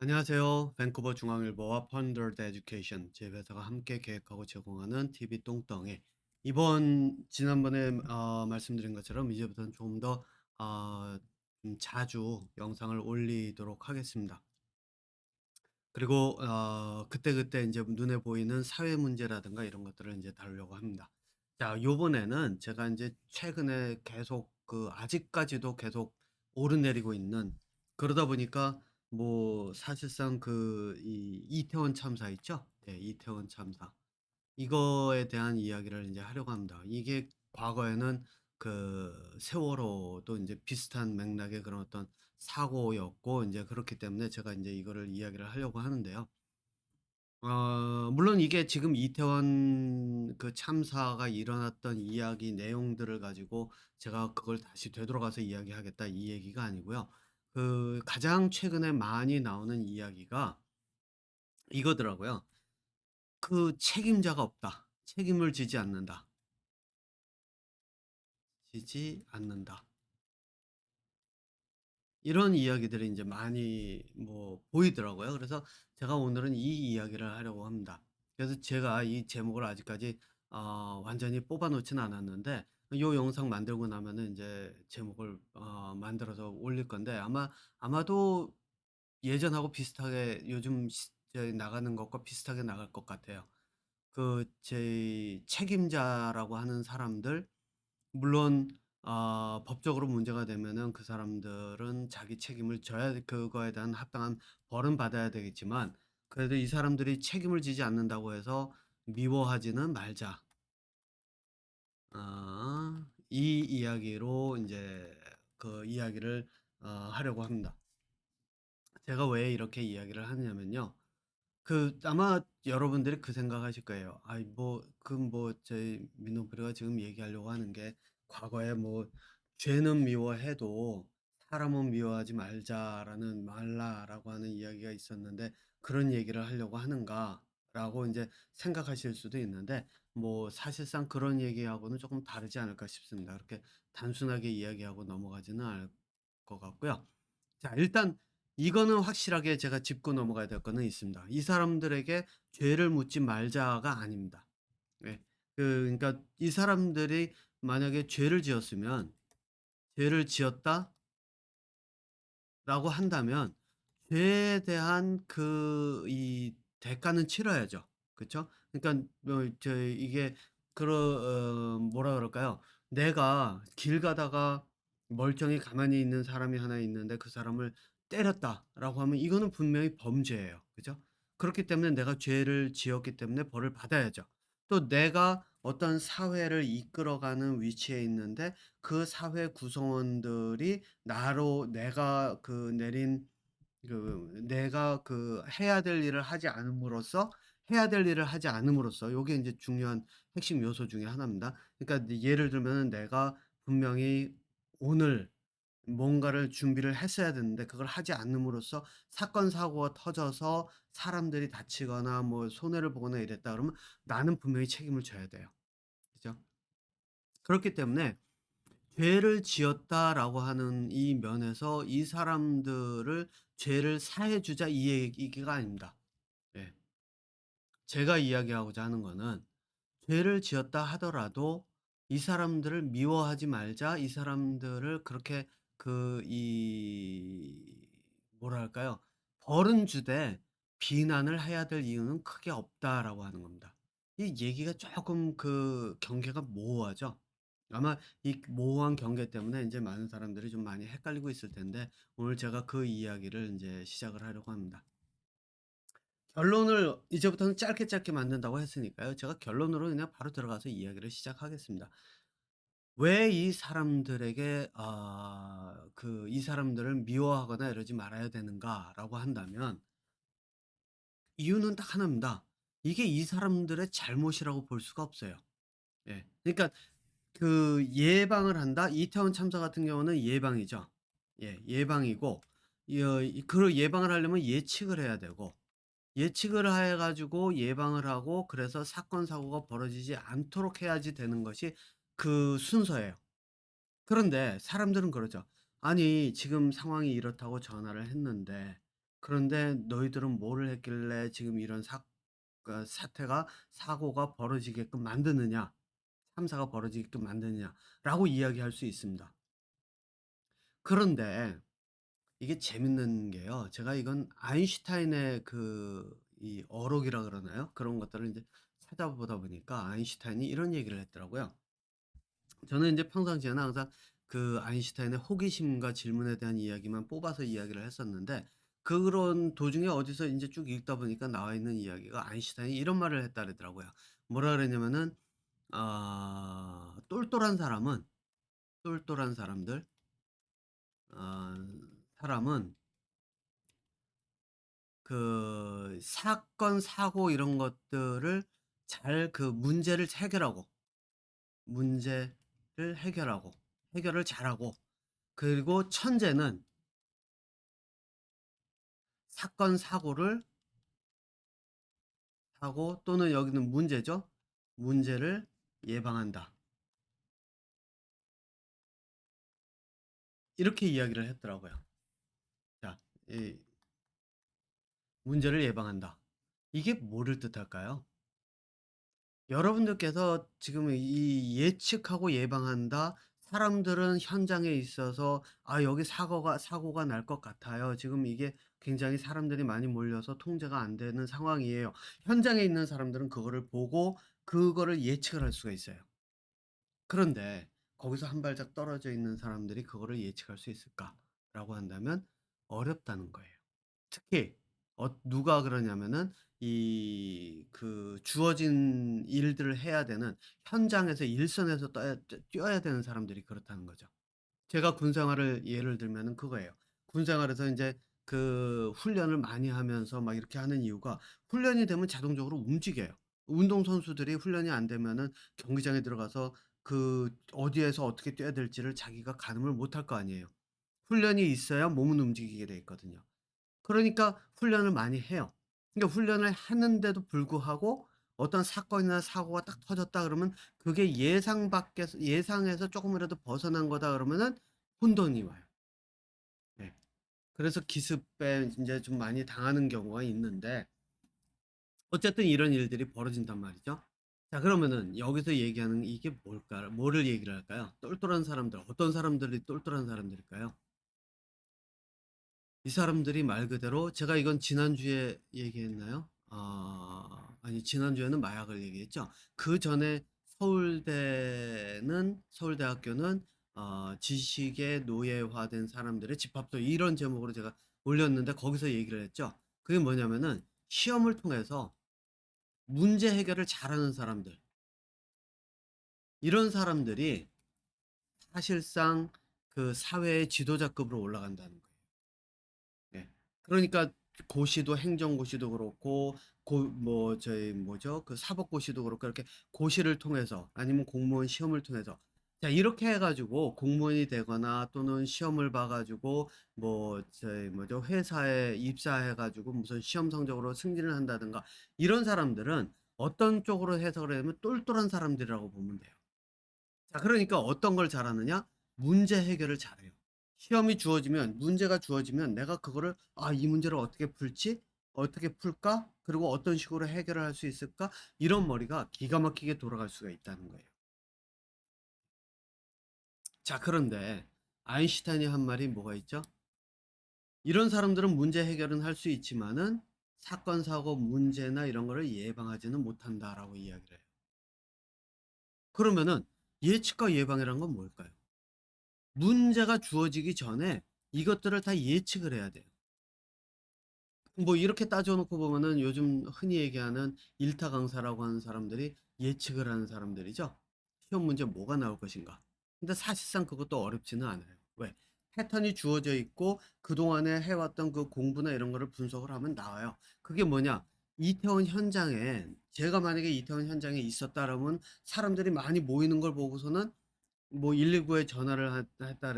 안녕하세요. 밴쿠버 중앙일보와 펀더드 에듀케이션 제 회사가 함께 계획하고 제공하는 TV 똥덩이. 지난번에 말씀드린 것처럼 이제부터는 조금 더 어, 자주 영상을 올리도록 하겠습니다. 그리고 그때그때 이제 눈에 보이는 사회 문제라든가 이런 것들을 이제 다루려고 합니다. 자, 요번에는 제가 이제 최근에 계속 아직까지도 계속 오르내리고 있는, 그러다 보니까 뭐 사실상 이 이태원 참사 있죠? 네, 이태원 참사. 이거에 대한 이야기를 이제 하려고 합니다. 이게 과거에는 세월호도 이제 비슷한 맥락의 그런 어떤 사고였고, 이제 그렇기 때문에 제가 이제 이거를 이야기를 하려고 하는데요. 물론 이게 지금 이태원 참사가 일어났던 이야기 내용들을 가지고 제가 그걸 다시 되돌아가서 이야기하겠다, 이 얘기가 아니고요. 가장 최근에 많이 나오는 이야기가 이거더라고요. "책임자가 없다. 책임을 지지 않는다. 지지 않는다." 이런 이야기들이 인제 많이 뭐 보이더라고요. 그래서 제가 오늘은 이 이야기를 하려고 합니다. 그래서 제가 이 제목을 아직까지 완전히 뽑아 놓지는 않았는데, 요 영상 만들고 나면은 인제 제목을 만들어서 올릴 건데, 아마도 예전하고 비슷하게 요즘 저희 나가는 것과 비슷하게 나갈 것 같아요. 제 책임자라고 하는 사람들, 물론 법적으로 문제가 되면은 그 사람들은 자기 책임을 져야 그거에 대한 합당한 벌은 받아야 되겠지만, 그래도 이 사람들이 책임을 지지 않는다고 해서 미워하지는 말자. 이 이야기로 이제 이야기를 하려고 합니다. 제가 왜 이렇게 이야기를 하느냐면요. 아마 여러분들이 그 생각하실 거예요. 아이 저희 민노프리가 지금 얘기하려고 하는 게, 과거에 뭐 "죄는 미워해도 사람은 미워하지 말자."라고 하는 이야기가 있었는데, 그런 얘기를 하려고 하는가?'라고 이제 생각하실 수도 있는데, 뭐 사실상 그런 얘기하고는 조금 다르지 않을까 싶습니다. 그렇게 단순하게 이야기하고 넘어가지는 않을 것 같고요. 자, 일단 이거는 확실하게 제가 짚고 넘어가야 될 거는 있습니다. 이 사람들에게 죄를 묻지 말자가 아닙니다. 예. 그러니까 이 사람들이 만약에 죄를 지었으면, '죄를 지었다.'라고 한다면 죄에 대한 이 대가는 치러야죠. 그쵸? 그러니까 이게 뭐라 그럴까요? 내가 길 가다가 멀쩡히 가만히 있는 사람이 하나 있는데 그 사람을 때렸다라고 하면 이거는 분명히 범죄예요. 그죠? 그렇기 때문에 내가 죄를 지었기 때문에 벌을 받아야죠. 또 내가 어떤 사회를 이끌어가는 위치에 있는데, 그 사회 구성원들이 나로 내가 내린 내가 해야 될 일을 하지 않음으로써, 요게 인제 중요한 핵심 요소 중에 하나입니다. 그러니까 이제 예를 들면은 내가 분명히 오늘 뭔가를 준비를 했어야 되는데 그걸 하지 않음으로써 사건 사고가 터져서 사람들이 다치거나 뭐 손해를 보거나 이랬다 그러면 나는 분명히 책임을 져야 돼요. 그죠? 그렇기 때문에 '죄를 지었다.'라고 하는 이 면에서 이 사람들을 죄를 사해 주자, 이 얘기가 아닙니다. 예. 제가 이야기하고자 하는 거는, 죄를 지었다 하더라도 이 사람들을 미워하지 말자. 이 사람들을 그렇게 뭐랄까요? 벌은 주되 비난을 해야 될 이유는 크게 없다라고 하는 겁니다. 이 얘기가 조금 경계가 모호하죠? 아마 이 모호한 경계 때문에 인제 많은 사람들이 좀 많이 헷갈리고 있을 텐데, 오늘 제가 그 이야기를 인제 시작을 하려고 합니다. 결론을 이제부터는 짧게 짧게 만든다고 했으니까요. 제가 결론으로 그냥 바로 들어가서 이야기를 시작하겠습니다. 왜 이 사람들에게 '이 사람들을 미워하거나 이러지 말아야 되는가.'라고 한다면, 이유는 딱 하나입니다. 이게 이 사람들의 잘못이라고 볼 수가 없어요. 예. 그러니까 예방을 한다. 이태원 참사 같은 경우는 예방이죠. 예. 예방이고, 예방을 하려면 예측을 해야 되고, 예측을 해 가지고 예방을 하고, 그래서 사건 사고가 벌어지지 않도록 해야지 되는 것이 순서예요. 그런데 사람들은 그러죠. "아니 지금 상황이 이렇다고 전화를 했는데 그런데 너희들은 뭐를 했길래 지금 이런 사태가 사고가 벌어지게끔 만드느냐, 참사가 벌어지게끔 만드느냐라고 이야기할 수 있습니다. 그런데 이게 재밌는 게요. 제가 이건 아인슈타인의 이 어록이라 그러나요? 그런 것들을 이제 찾아보다 보니까 아인슈타인이 이런 얘기를 했더라고요. 저는 이제 평상시에는 항상 그 아인슈타인의 호기심과 질문에 대한 이야기만 뽑아서 이야기를 했었는데, 그런 도중에 어디서 이제 쭉 읽다 보니까 나와 있는 이야기가 아인슈타인이 이런 말을 했다 그러더라고요. 뭐라 그랬냐면은 "똘똘한 사람은 똘똘한 사람들 어 사람은 그 사건, 사고 이런 것들을 잘 문제를 해결하고 해결을 잘하고, 그리고 천재는 사건, 사고를 하고 또는 여기는 문제죠. 문제를 예방한다." 이렇게 이야기를 했더라고요. 자, 이 문제를 예방한다. 이게 뭐를 뜻할까요? 여러분들께서 지금 이 예측하고 예방한다. 사람들은 현장에 있어서 여기 사고가 날 것 같아요. 지금 이게 굉장히 사람들이 많이 몰려서 통제가 안 되는 상황이에요. 현장에 있는 사람들은 그거를 보고 그거를 예측을 할 수가 있어요. 그런데 거기서 한 발짝 떨어져 있는 사람들이 그거를 예측할 수 있을까라고 한다면 어렵다는 거예요. 특히 누가 그러냐면은 주어진 일들을 해야 되는 현장에서 일선에서 뛰어야 되는 사람들이 그렇다는 거죠. 제가 군 생활을 예를 들면은 그거예요. 군 생활에서 인제 훈련을 많이 하면서 막 이렇게 하는 이유가, 훈련이 되면 자동적으로 움직여요. 운동선수들이 훈련이 안 되면은 경기장에 들어가서 어디에서 어떻게 뛰어야 될지를 자기가 가늠을 못할 거 아니에요. 훈련이 있어야 몸은 움직이게 돼 있거든요. 그러니까 훈련을 많이 해요. 그러니까 훈련을 하는데도 불구하고 어떤 사건이나 사고가 딱 터졌다 그러면 그게 예상에서 쪼끔이라도 벗어난 거다 그러면은 혼돈이 와요. 네. 그래서 기습에 인제 좀 많이 당하는 경우가 있는데, 어쨌든 이런 일들이 벌어진단 말이죠. 자, 그러면은 여기서 얘기하는 이게 뭐를 얘기를 할까요? 똘똘한 사람들, 어떤 사람들이 똘똘한 사람들일까요? 이 사람들이 말 그대로, 제가 이건 지난주에 얘기했나요? 아니, 지난주에는 마약을 얘기했죠. 그전에 서울대학교는 지식의 노예화된 사람들의 집합소, 이런 제목으로 제가 올렸는데 거기서 얘기를 했죠. 그게 뭐냐면은 시험을 통해서 문제 해결을 잘하는 사람들, 이런 사람들이 사실상 그 사회의 지도자급으로 올라간다는 거예요. 예. 그러니까 고시도, 행정고시도 그렇고 저희 뭐죠? 사법고시도 그렇고, 이렇게 고시를 통해서 아니면 공무원 시험을 통해서, 자, 이렇게 해 가지고 공무원이 되거나 또는 시험을 봐 가지고 저희 뭐죠? 회사에 입사해 가지고 무슨 시험 성적으로 승진을 한다든가, 이런 사람들은 어떤 쪽으로 해석을 하면 똘똘한 사람들이라고 보면 돼요. 자, 그러니까 어떤 걸 잘하느냐? 문제 해결을 잘해요. 문제가 주어지면 내가 그거를 '이 문제를 어떻게 풀지? 어떻게 풀까? 그리고 어떤 식으로 해결을 할 수 있을까?' 이런 머리가 기가 막히게 돌아갈 수가 있다는 거예요. 자, 그런데 아인슈타인이 한 말이 뭐가 있죠? "이런 사람들은 문제 해결은 할 수 있지만은 사건, 사고, 문제나 이런 거를 예방하지는 못한다."라고 이야기를 해요. 그러면은 예측과 예방이란 건 뭘까요? 문제가 주어지기 전에 이것들을 다 예측을 해야 돼요. 이렇게 따져 놓고 보면은 요즘 흔히 얘기하는 일타 강사라고 하는 사람들이 예측을 하는 사람들이죠. 시험 문제 뭐가 나올 것인가. 근데 사실상 그것도 어렵지는 않아요. 왜? 패턴이 주어져 있고 그동안에 해왔던 그 공부나 이런 거를 분석을 하면 나와요. 그게 뭐냐? 제가 만약에 이태원 현장에 있었다라면 사람들이 많이 모이는 걸 보고서는 119에 전화를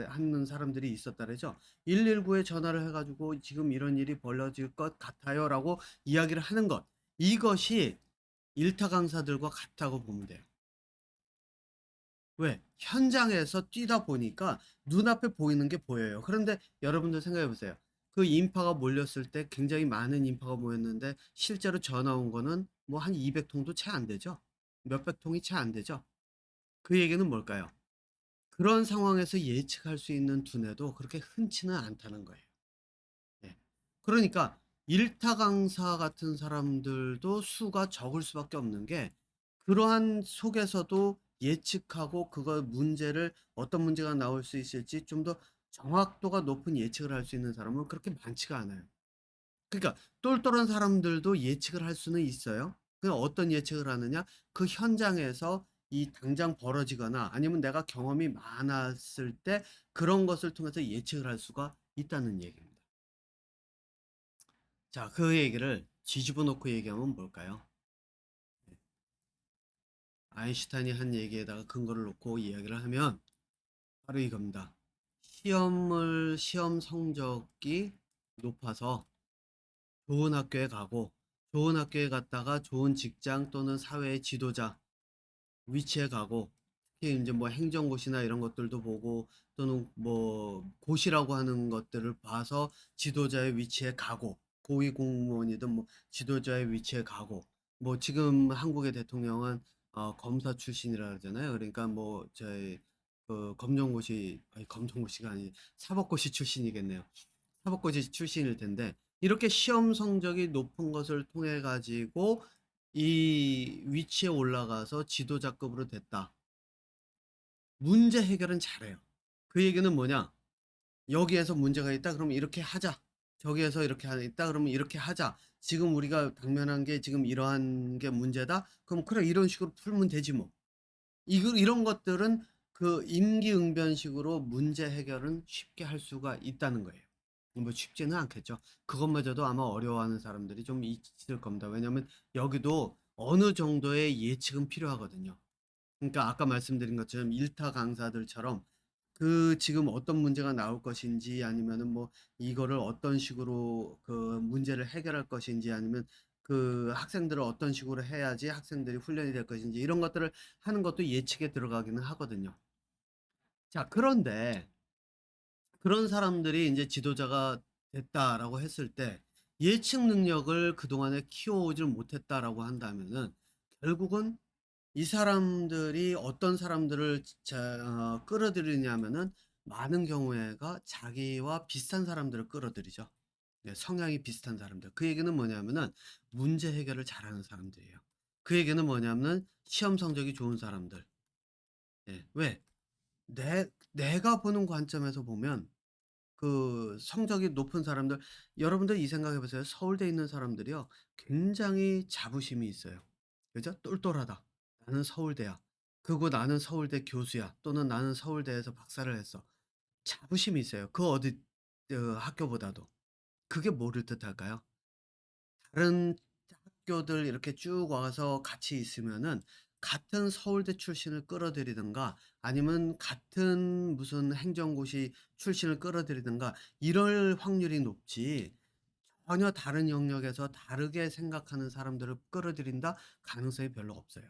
하는 사람들이 있었다래죠. 119에 전화를 해 가지고 "지금 이런 일이 벌어질 것 같아요."라고 이야기를 하는 것. 이것이 일타 강사들과 같다고 보면 돼요. 왜? 현장에서 뛰다 보니까 눈앞에 보이는 게 보여요. 그런데 여러분들 생각해 보세요. 그 인파가 몰렸을 때 굉장히 많은 인파가 모였는데 실제로 전화 온 거는 뭐 한 200 통도 채 안 되죠. 몇백 통이 채 안 되죠. 그 얘기는 뭘까요? 그런 상황에서 예측할 수 있는 두뇌도 그렇게 흔치는 않다는 거예요. 예. 그러니까 일타 강사 같은 사람들도 수가 적을 수밖에 없는 게 그러한 속에서도 예측하고 그거 문제를 어떤 문제가 나올 수 있을지 좀 더 정확도가 높은 예측을 할 수 있는 사람은 그렇게 많지가 않아요. 그러니까 똘똘한 사람들도 예측을 할 수는 있어요. 그냥 어떤 예측을 하느냐? 그 현장에서 이 당장 벌어지거나 아니면 내가 경험이 많았을 때 그런 것을 통해서 예측을 할 수가 있다는 얘기입니다. 자, 그 얘기를 뒤집어 놓고 얘기하면 뭘까요? 네. 아인슈타인이 한 얘기에다가 근거를 놓고 이야기를 하면 바로 이겁니다. 시험 성적이 높아서 좋은 학교에 가고 좋은 학교에 갔다가 좋은 직장 또는 사회의 지도자 위치에 가고 특히 인제 뭐 행정고시나 이런 것들도 보고 또는 뭐 고시라고 하는 것들을 봐서 지도자의 위치에 가고 고위 공무원이든 뭐 지도자의 위치에 가고 뭐 지금 한국의 대통령은 검사 출신이라 그러잖아요. 그러니까 뭐 저희 그 검정고시 아니 검정고시가 아니 사법고시 출신이겠네요. 사법고시 출신일 텐데 이렇게 시험 성적이 높은 것을 통해 가지고 이 위치에 올라가서 지도자급으로 됐다. 문제 해결은 잘해요. 그 얘기는 뭐냐? 여기에서 문제가 있다 그러면 이렇게 하자. 저기에서 이렇게 있다 그러면 이렇게 하자. 지금 우리가 당면한 게 지금 이러한 게 문제다. 그럼 그래 이런 식으로 풀면 되지 뭐. 이런 것들은 그 임기응변식으로 문제 해결은 쉽게 할 수가 있다는 거예요. 뭐 쉽지는 않겠죠. 그것마저도 아마 어려워하는 사람들이 좀 있을 겁니다. 왜냐하면 여기도 어느 정도의 예측은 필요하거든요. 그러니까 아까 말씀드린 것처럼 일타 강사들처럼 그 지금 어떤 문제가 나올 것인지 아니면은 뭐 이거를 어떤 식으로 그 문제를 해결할 것인지 아니면 그 학생들을 어떤 식으로 해야지 학생들이 훈련이 될 것인지 이런 것들을 하는 것도 예측에 들어가기는 하거든요. 자, 그런데 그런 사람들이 인제 지도자가 됐다라고 했을 때 예측 능력을 그동안에 키워오질 못했다라고 한다면은 결국은 이 사람들이 어떤 사람들을 끌어들이냐면은 많은 경우에가 자기와 비슷한 사람들을 끌어들이죠. 네, 성향이 비슷한 사람들. 그 얘기는 뭐냐면은 문제 해결을 잘하는 사람들이에요. 그 얘기는 뭐냐면은 시험 성적이 좋은 사람들. 예. 왜? 내가 보는 관점에서 보면 그 성적이 높은 사람들 여러분들 이 생각해 보세요. 서울대에 있는 사람들이요. 굉장히 자부심이 있어요. 그죠? 똘똘하다. 나는 서울대야. 그리고 나는 서울대 교수야. 또는 나는 서울대에서 박사를 했어. 자부심이 있어요. 그 어디 학교보다도. 그게 뭐를 뜻할까요? 다른 학교들 이렇게 쭉 와서 같이 있으면은 같은 서울대 출신을 끌어들이든가 아니면 같은 무슨 행정고시 출신을 끌어들이든가 이럴 확률이 높지 전혀 다른 영역에서 다르게 생각하는 사람들을 끌어들인다 가능성이 별로 없어요.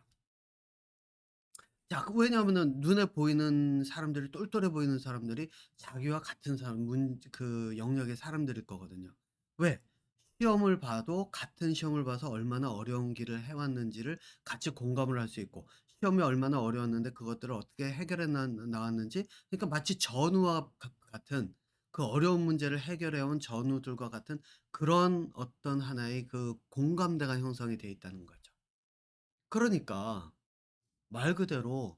자, 왜냐하면은 눈에 보이는 사람들이 똘똘해 보이는 사람들이 자기와 같은 사람 그 영역의 사람들일 거거든요. 왜? 시험을 봐도 같은 시험을 봐서 얼마나 어려운 길을 해 왔는지를 같이 공감을 할 수 있고 시험이 얼마나 어려웠는데 그것들을 어떻게 해결해 나왔는지 그러니까 마치 전우와 같은 그 어려운 문제를 해결해 온 전우들과 같은 그런 어떤 하나의 그 공감대가 형성이 돼 있다는 거죠. 그러니까 말 그대로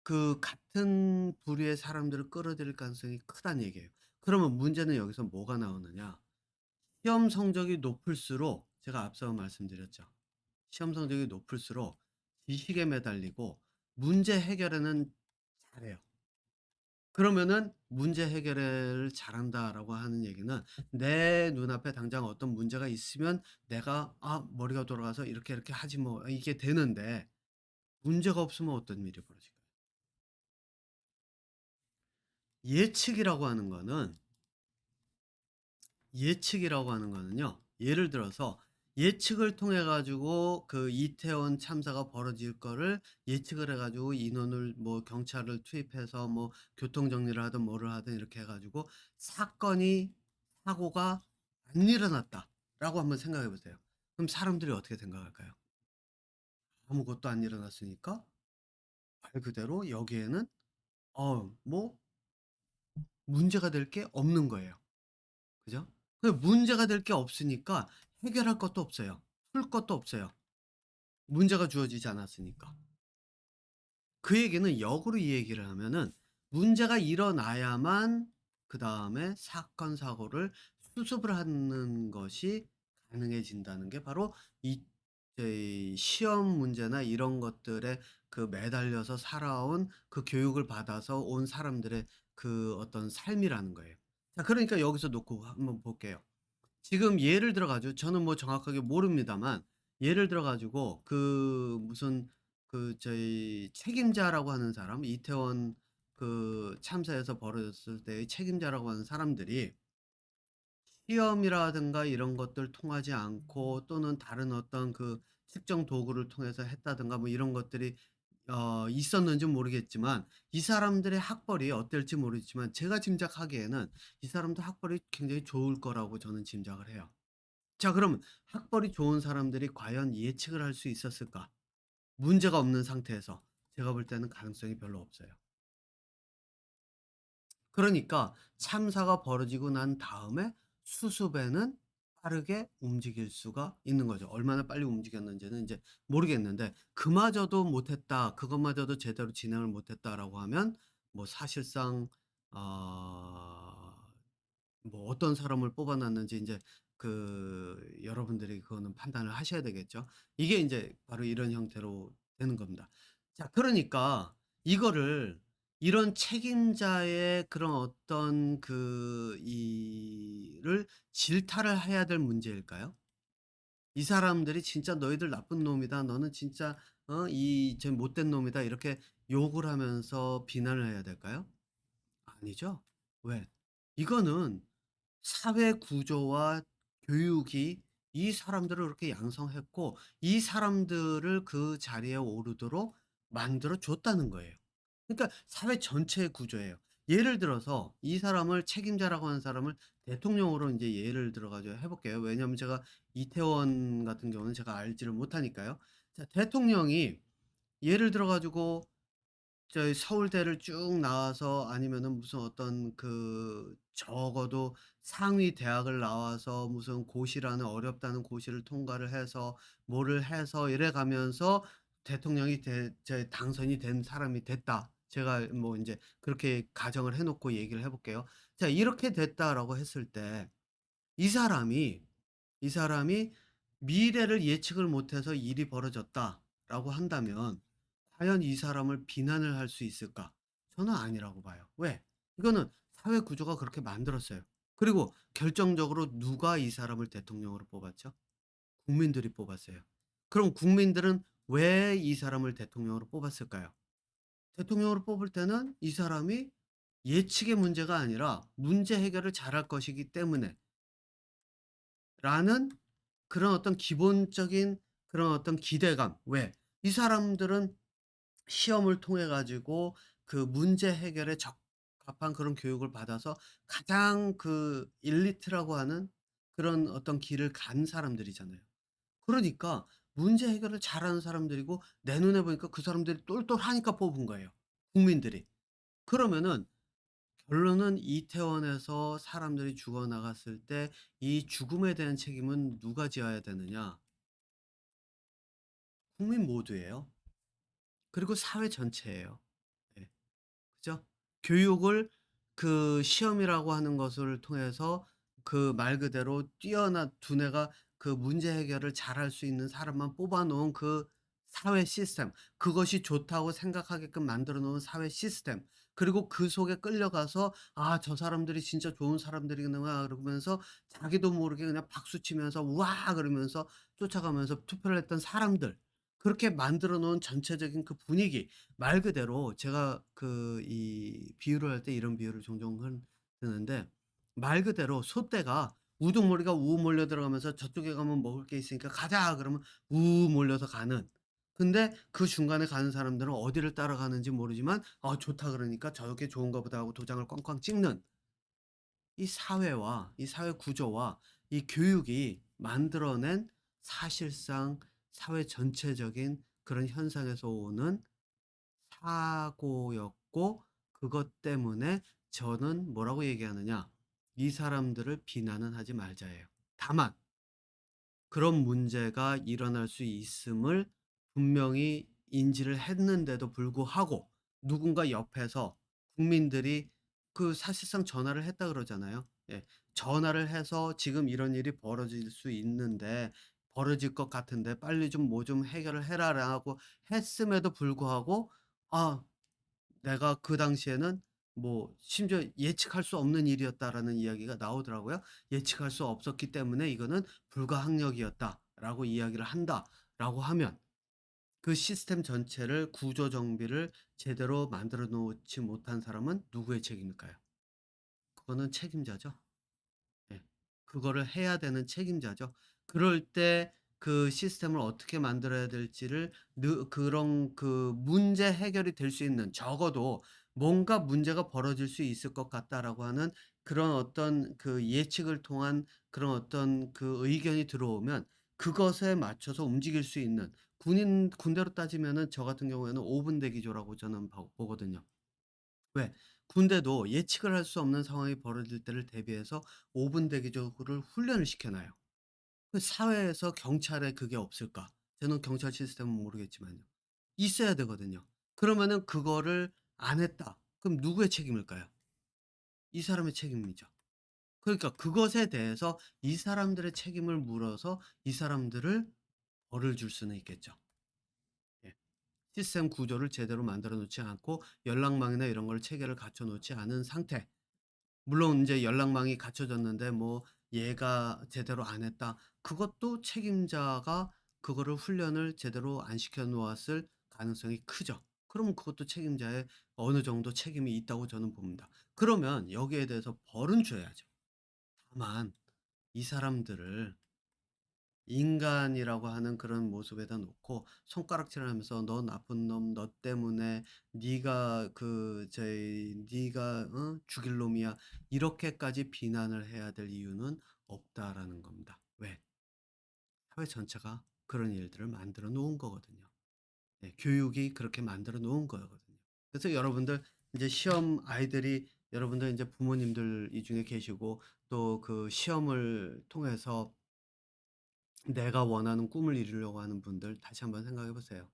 그 같은 부류의 사람들을 끌어들일 가능성이 크다는 얘기예요. 그러면 문제는 여기서 뭐가 나오느냐? 시험 성적이 높을수록 제가 앞서 말씀드렸죠. 시험 성적이 높을수록 지식에 매달리고 문제 해결에는 잘해요. 그러면은 문제 해결을 잘한다라고 하는 얘기는 내 눈앞에 당장 어떤 문제가 있으면 내가 '아 머리가 돌아가서 이렇게 이렇게 하지 뭐.' 이게 되는데 문제가 없으면 어떤 일이 벌어질까요? 예측이라고 하는 거는 예측이라고 하는 거는요. 예를 들어서 예측을 통해 가지고 그 이태원 참사가 벌어질 거를 예측을 해 가지고 인원을 뭐 경찰을 투입해서 뭐 교통 정리를 하든 뭐를 하든 이렇게 해 가지고 사건이 사고가 안 일어났다라고 한번 생각해 보세요. 그럼 사람들이 어떻게 생각할까요? 아무것도 안 일어났으니까 말 그대로 여기에는 뭐 문제가 될 게 없는 거예요. 그죠? 그 문제가 될 게 없으니까 해결할 것도 없어요. 풀 것도 없어요. 문제가 주어지지 않았으니까. 그 얘기는 역으로 이 얘기를 하면은 문제가 일어나야만 그다음에 사건 사고를 수습을 하는 것이 가능해진다는 게 바로 이 이 시험 문제나 이런 것들에 그 매달려서 살아온 그 교육을 받아서 온 사람들의 그 어떤 삶이라는 거예요. 자, 그러니까 여기서 놓고 한번 볼게요. 지금 예를 들어 가지고 저는 뭐 정확하게 모릅니다만 예를 들어 가지고 그 무슨 그 저희 책임자라고 하는 사람, 이태원 그 참사에서 벌어졌을 때의 책임자라고 하는 사람들이 시험이라든가 이런 것들 통하지 않고 또는 다른 어떤 그 측정 도구를 통해서 했다든가 뭐 이런 것들이 있었는지 모르겠지만 이 사람들의 학벌이 어떨지 모르지만 제가 짐작하기에는 이 사람들 학벌이 굉장히 좋을 거라고 저는 짐작을 해요. 자, 그럼 학벌이 좋은 사람들이 과연 예측을 할 수 있었을까? 문제가 없는 상태에서 제가 볼 때는 가능성이 별로 없어요. 그러니까 참사가 벌어지고 난 다음에 수습에는 빠르게 움직일 수가 있는 거죠. 얼마나 빨리 움직였는지는 이제 모르겠는데 그마저도 못했다. 그것마저도 제대로 진행을 못했다라고 하면 뭐 사실상 어 뭐 어떤 사람을 뽑아 놨는지 인제 그 여러분들이 그거는 판단을 하셔야 되겠죠. 이게 인제 바로 이런 형태로 되는 겁니다. 자, 그러니까 이거를 이런 책임자의 그런 어떤 그 이를 질타를 해야 될 문제일까요? 이 사람들이 "진짜 너희들 나쁜 놈이다. 너는 진짜 이 저 못된 놈이다." 이렇게 욕을 하면서 비난을 해야 될까요? 아니죠. 왜? 이거는 사회 구조와 교육이 이 사람들을 그렇게 양성했고 이 사람들을 그 자리에 오르도록 만들어 줬다는 거예요. 그러니까 사회 전체의 구조예요. 예를 들어서 이 사람을 책임자라고 하는 사람을 대통령으로 인제 예를 들어 가지고 해 볼게요. 왜냐하면 제가 이태원 같은 경우는 제가 알지를 못하니까요. 자, 대통령이 예를 들어 가지고 저희 서울대를 쭉 나와서 아니면은 무슨 어떤 그 적어도 상위 대학을 나와서 무슨 고시라는 어렵다는 고시를 통과를 해서 뭐를 해서 이래 가면서 대통령이 당선이 된 사람이 됐다. 제가 뭐 인제 그렇게 가정을 해 놓고 얘기를 해 볼게요. 자, 이렇게 됐다라고 했을 때 이 사람이 이 사람이 '미래를 예측을 못해서 일이 벌어졌다.'라고 한다면 과연 이 사람을 비난을 할 수 있을까? 저는 아니라고 봐요. 왜? 이거는 사회 구조가 그렇게 만들었어요. 그리고 결정적으로 누가 이 사람을 대통령으로 뽑았죠? 국민들이 뽑았어요. 그럼 국민들은 왜 이 사람을 대통령으로 뽑았을까요? 대통령으로 뽑을 때는 이 사람이 예측의 문제가 아니라 문제 해결을 잘할 것이기 때문에 라는 그런 어떤 기본적인 그런 어떤 기대감. 왜? 이 사람들은 시험을 통해 가지고 그 문제 해결에 적합한 그런 교육을 받아서 가장 그 엘리트라고 하는 그런 어떤 길을 간 사람들이잖아요. 그러니까 문제 해결을 잘하는 사람들이고 내 눈에 보니까 그 사람들이 똘똘하니까 뽑은 거예요, 국민들이. 그러면은 결론은 이태원에서 사람들이 죽어 나갔을 때 이 죽음에 대한 책임은 누가 져야 되느냐? 국민 모두예요. 그리고 사회 전체예요. 예. 그죠? 교육을 그 시험이라고 하는 것을 통해서 그 말 그대로 뛰어난 두뇌가 그 문제 해결을 잘할 수 있는 사람만 뽑아 놓은 그 사회 시스템, 그것이 좋다고 생각하게끔 만들어 놓은 사회 시스템, 그리고 그 속에 끌려가서 '아 저 사람들이 진짜 좋은 사람들이구나.' 그러면서 자기도 모르게 그냥 박수 치면서 "우와." 그러면서 쫓아가면서 투표를 했던 사람들, 그렇게 만들어 놓은 전체적인 그 분위기, 말 그대로 제가 그 이 비유를 할 때 이런 비유를 종종 드는데 말 그대로 소떼가 우두머리가 우 몰려 들어가면서 "저쪽에 가면 먹을 게 있으니까 가자." 그러면 우 몰려서 가는. 근데 그 중간에 가는 사람들은 어디를 따라가는지 모르지만 '아 좋다.' 그러니까 '저게 좋은가 보다.' 하고 도장을 꽝꽝 찍는. 이 사회와 이 사회 구조와 이 교육이 만들어낸 사실상 사회 전체적인 그런 현상에서 오는 사고였고, 그것 때문에 저는 뭐라고 얘기하느냐. 이 사람들을 비난은 하지 말자예요. 다만 그런 문제가 일어날 수 있음을 분명히 인지를 했는데도 불구하고 누군가 옆에서 국민들이 그 사실상 전화를 했다 그러잖아요. 예. 전화를 해서 "지금 이런 일이 벌어질 수 있는데 벌어질 것 같은데 빨리 좀 뭐 좀 해결을 해라."라고 했음에도 불구하고 아 내가 그 당시에는 뭐 심지어 "예측할 수 없는 일이었다."라는 이야기가 나오더라고요. "예측할 수 없었기 때문에 이거는 불가항력이었다."라고 이야기를 한다라고 하면 그 시스템 전체를 구조 정비를 제대로 만들어 놓지 못한 사람은 누구의 책임일까요? 그거는 책임자죠. 예. 그거를 해야 되는 책임자죠. 그럴 때 그 시스템을 어떻게 만들어야 될지를 그런 그 문제 해결이 될 수 있는, 적어도 뭔가 문제가 벌어질 수 있을 것 같다라고 하는 그런 어떤 그 예측을 통한 그런 어떤 그 의견이 들어오면 그것에 맞춰서 움직일 수 있는, 군대로 따지면은 저 같은 경우에는 5분 대기조라고 저는 보거든요. 왜? 군대도 예측을 할 수 없는 상황이 벌어질 때를 대비해서 5분 대기조를 훈련을 시켜 놔요. 그 사회에서 경찰에 그게 없을까? 저는 경찰 시스템은 모르겠지만요. 있어야 되거든요. 그러면은 그거를 안 했다. 그럼 누구의 책임일까요? 이 사람의 책임이죠. 그러니까 그것에 대해서 이 사람들의 책임을 물어서 이 사람들을 벌을 줄 수는 있겠죠. 예. 시스템 구조를 제대로 만들어 놓지 않고 연락망이나 이런 걸 체계를 갖춰 놓지 않은 상태. 물론 인제 연락망이 갖춰졌는데 뭐 얘가 제대로 안 했다. 그것도 책임자가 그거를 훈련을 제대로 안 시켜 놓았을 가능성이 크죠. 그러면 그것도 책임자의 어느 정도 책임이 있다고 저는 봅니다. 그러면 여기에 대해서 벌은 줘야죠. 다만 이 사람들을 인간이라고 하는 그런 모습에다 놓고 손가락질하면서 "너 나쁜 놈. 너 때문에 네가 그 저기 네가 죽일 놈이야." 이렇게까지 비난을 해야 될 이유는 없다라는 겁니다. 왜? 사회 전체가 그런 일들을 만들어 놓은 거거든요. 네, 교육이 그렇게 만들어 놓은 거거든요. 그래서 여러분들 인제 시험 아이들이, 여러분들 인제 부모님들 이 중에 계시고 또 그 시험을 통해서 내가 원하는 꿈을 이루려고 하는 분들 다시 한번 생각해 보세요.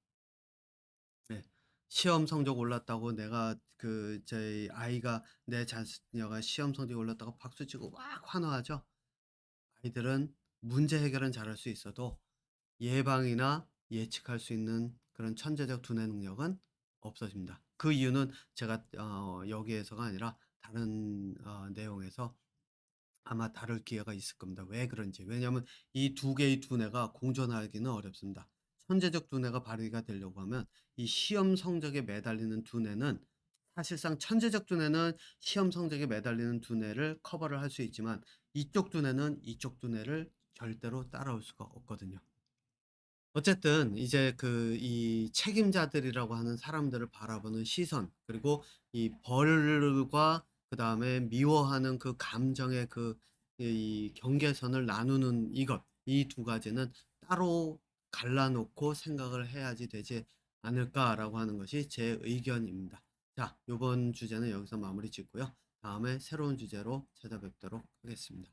네. 시험 성적 올랐다고 내가 그 저희 아이가 내 자녀가 시험 성적이 올랐다고 박수치고 막 환호하죠. 아이들은 문제 해결은 잘할 수 있어도 예방이나 예측할 수 있는 그런 천재적 두뇌 능력은 없어집니다. 그 이유는 제가 여기에서가 아니라 다른 내용에서 아마 다룰 기회가 있을 겁니다. 왜 그런지. 왜냐하면 이 두 개의 두뇌가 공존하기는 어렵습니다. 천재적 두뇌가 발휘가 되려고 하면 이 시험 성적에 매달리는 두뇌는, 사실상 천재적 두뇌는 시험 성적에 매달리는 두뇌를 커버를 할 수 있지만 이쪽 두뇌는 이쪽 두뇌를 절대로 따라올 수가 없거든요. 어쨌든 이제 그 이 책임자들이라고 하는 사람들을 바라보는 시선, 그리고 이 벌과 그다음에 미워하는 그 감정의 그 이 경계선을 나누는 이것, 이 두 가지는 따로 갈라 놓고 생각을 해야지 되지 않을까라고 하는 것이 제 의견입니다. 자, 요번 주제는 여기서 마무리 짓고요. 다음에 새로운 주제로 찾아뵙도록 하겠습니다.